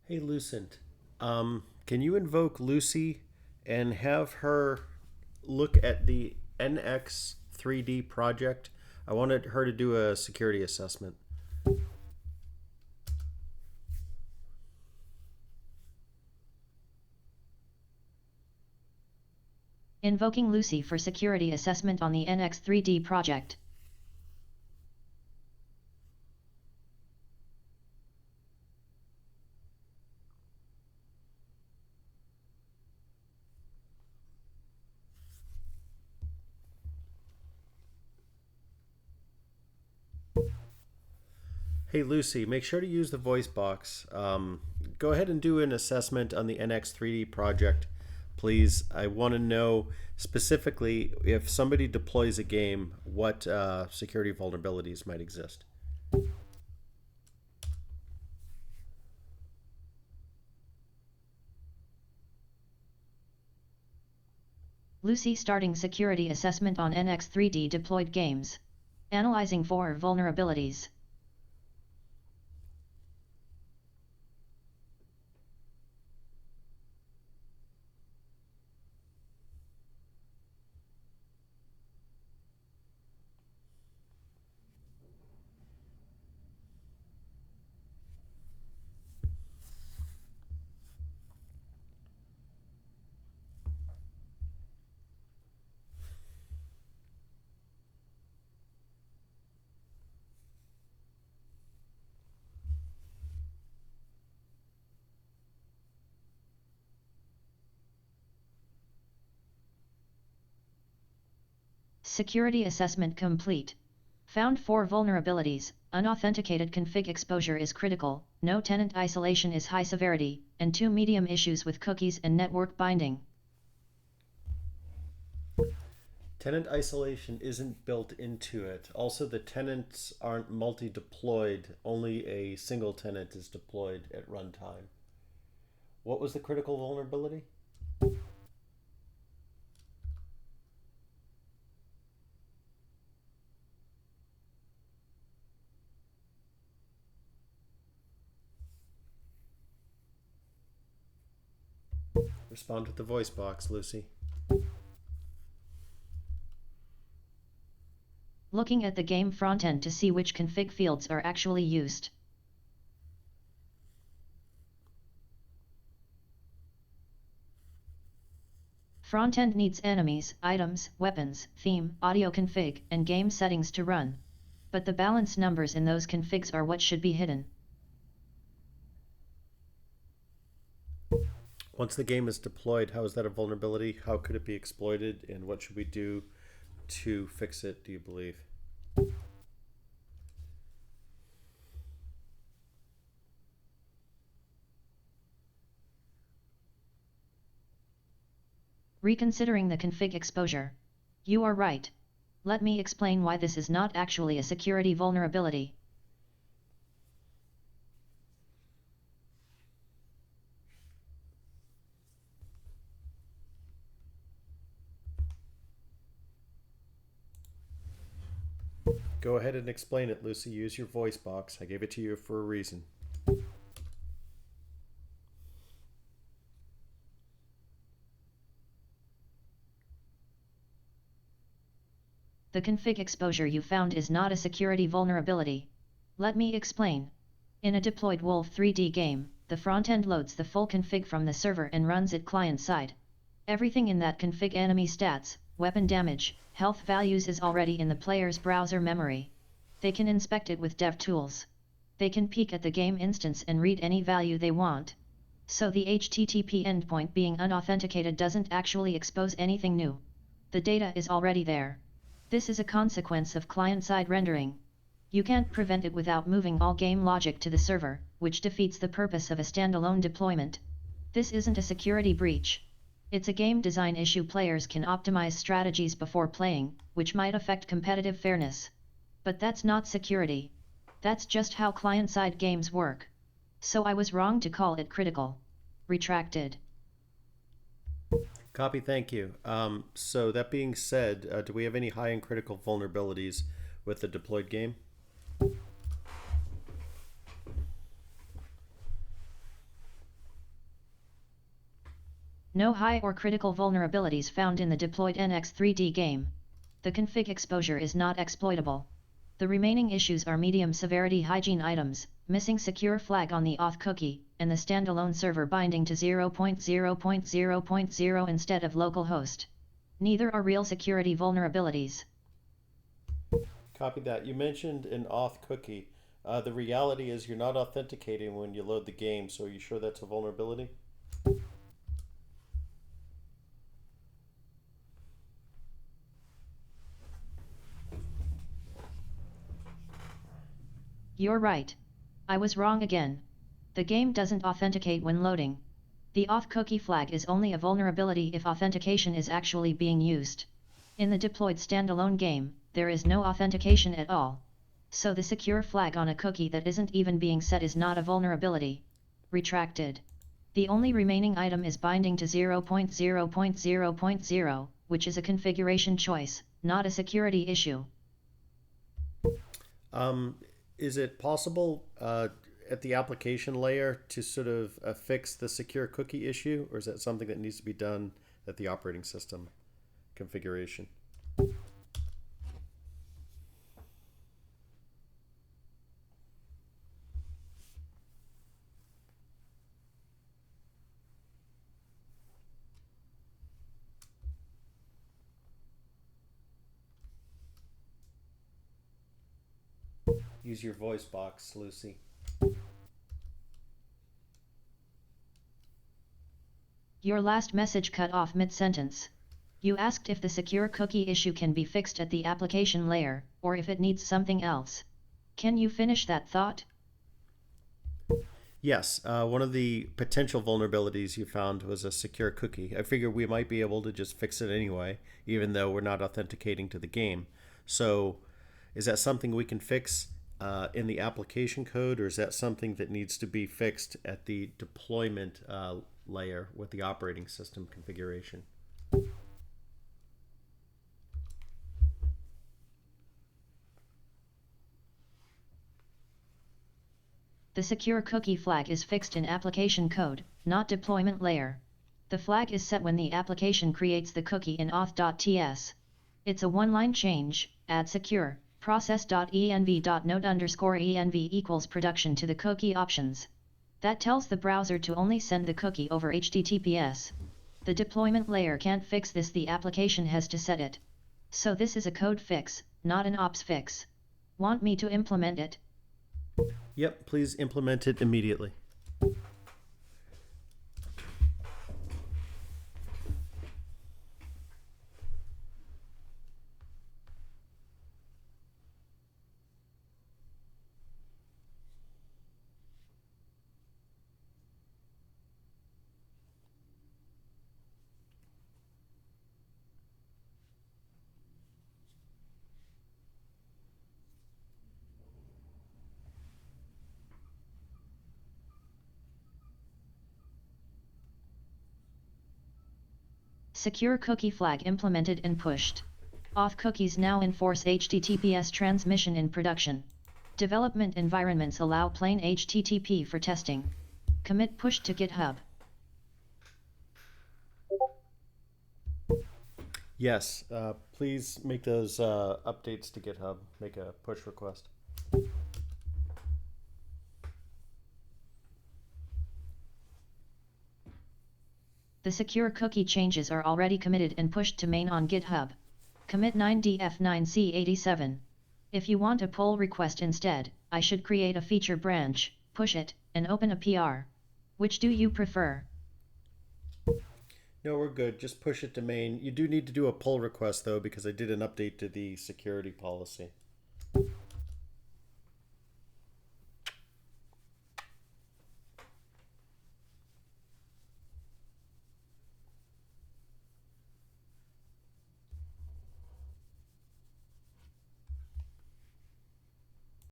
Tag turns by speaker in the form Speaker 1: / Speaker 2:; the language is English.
Speaker 1: Hey, Lucent. Can you invoke Lucy and have her look at the NX 3D project? I wanted her to do a security assessment.
Speaker 2: Invoking Lucy for security assessment on the NX3D project.
Speaker 1: Hey, Lucy, make sure to use the voice box. Go ahead and do an assessment on the NX 3D project, please. I want to know specifically if somebody deploys a game, what security vulnerabilities might exist.
Speaker 2: Lucy starting security assessment on NX3D deployed games. Analyzing for vulnerabilities. Security assessment complete. Found 4 vulnerabilities, unauthenticated config exposure is critical, no tenant isolation is high severity, and 2 medium issues with cookies and network binding.
Speaker 1: Tenant isolation isn't built into it. Also, the tenants aren't multi-deployed. Only a single tenant is deployed at runtime. What was the critical vulnerability? Respond with the voice box, Lucy.
Speaker 2: Looking at the game frontend to see which config fields are actually used. Frontend needs enemies, items, weapons, theme, audio config, and game settings to run. But the balance numbers in those configs are what should be hidden.
Speaker 1: Once the game is deployed, how is that a vulnerability? How could it be exploited? And what should we do to fix it, do you believe?
Speaker 2: Reconsidering the config exposure. You are right. Let me explain why this is not actually a security vulnerability.
Speaker 1: Go ahead and explain it, Lucy. Use your voice box. I gave it to you for a reason.
Speaker 2: The config exposure you found is not a security vulnerability. Let me explain. In a deployed Wolf 3D game, the frontend loads the full config from the server and runs it client-side. Everything in that config, enemy stats, weapon damage, health values, is already in the player's browser memory. They can inspect it with dev tools. They can peek at the game instance and read any value they want. So the HTTP endpoint being unauthenticated doesn't actually expose anything new. The data is already there. This is a consequence of client-side rendering. You can't prevent it without moving all game logic to the server, which defeats the purpose of a standalone deployment. This isn't a security breach. It's a game design issue. Players can optimize strategies before playing, which might affect competitive fairness. But that's not security. That's just how client-side games work. So I was wrong to call it critical. Retracted.
Speaker 1: Copy, thank you. So that being said, do we have any high and critical vulnerabilities with the deployed game?
Speaker 2: No high or critical vulnerabilities found in the deployed NX3D game. The config exposure is not exploitable. The remaining issues are medium severity hygiene items, missing secure flag on the auth cookie, and the standalone server binding to 0.0.0.0 instead of localhost. Neither are real security vulnerabilities.
Speaker 1: Copy that. You mentioned an auth cookie. The reality is you're not authenticating when you load the game, so are you sure that's a vulnerability?
Speaker 2: You're right. I was wrong again. The game doesn't authenticate when loading. The auth cookie flag is only a vulnerability if authentication is actually being used. In the deployed standalone game, there is no authentication at all. So the secure flag on a cookie that isn't even being set is not a vulnerability. Retracted. The only remaining item is binding to 0.0.0.0, which is a configuration choice, not a security issue.
Speaker 1: Um, is it possible at the application layer to sort of fix the secure cookie issue, or is that something that needs to be done at the operating system configuration? Use your voice box, Lucy.
Speaker 2: Your last message cut off mid-sentence. You asked if the secure cookie issue can be fixed at the application layer, or if it needs something else. Can you finish that thought?
Speaker 1: Yes, one of the potential vulnerabilities you found was a secure cookie. I figured we might be able to just fix it anyway, even though we're not authenticating to the game. So, is that something we can fix in the application code, or is that something that needs to be fixed at the deployment layer with the operating system configuration?
Speaker 2: The secure cookie flag is fixed in application code, not deployment layer. The flag is set when the application creates the cookie in auth.ts. It's a one-line change: add secure process.env.node_env equals production to the cookie options. That tells the browser to only send the cookie over HTTPS. The deployment layer can't fix this, the application has to set it. So this is a code fix, not an ops fix. Want me to implement it?
Speaker 1: Yep, please implement it immediately.
Speaker 2: Secure cookie flag implemented and pushed. Auth cookies now enforce HTTPS transmission in production. Development environments allow plain HTTP for testing. Commit push to GitHub.
Speaker 1: Yes, please make those updates to GitHub. Make a push request.
Speaker 2: The secure cookie changes are already committed and pushed to main on GitHub. Commit 9df9c87. If you want a pull request instead, I should create a feature branch, push it, and open a PR. Which do you prefer?
Speaker 1: No, we're good. Just push it to main. You do need to do a pull request though, because I did an update to the security policy.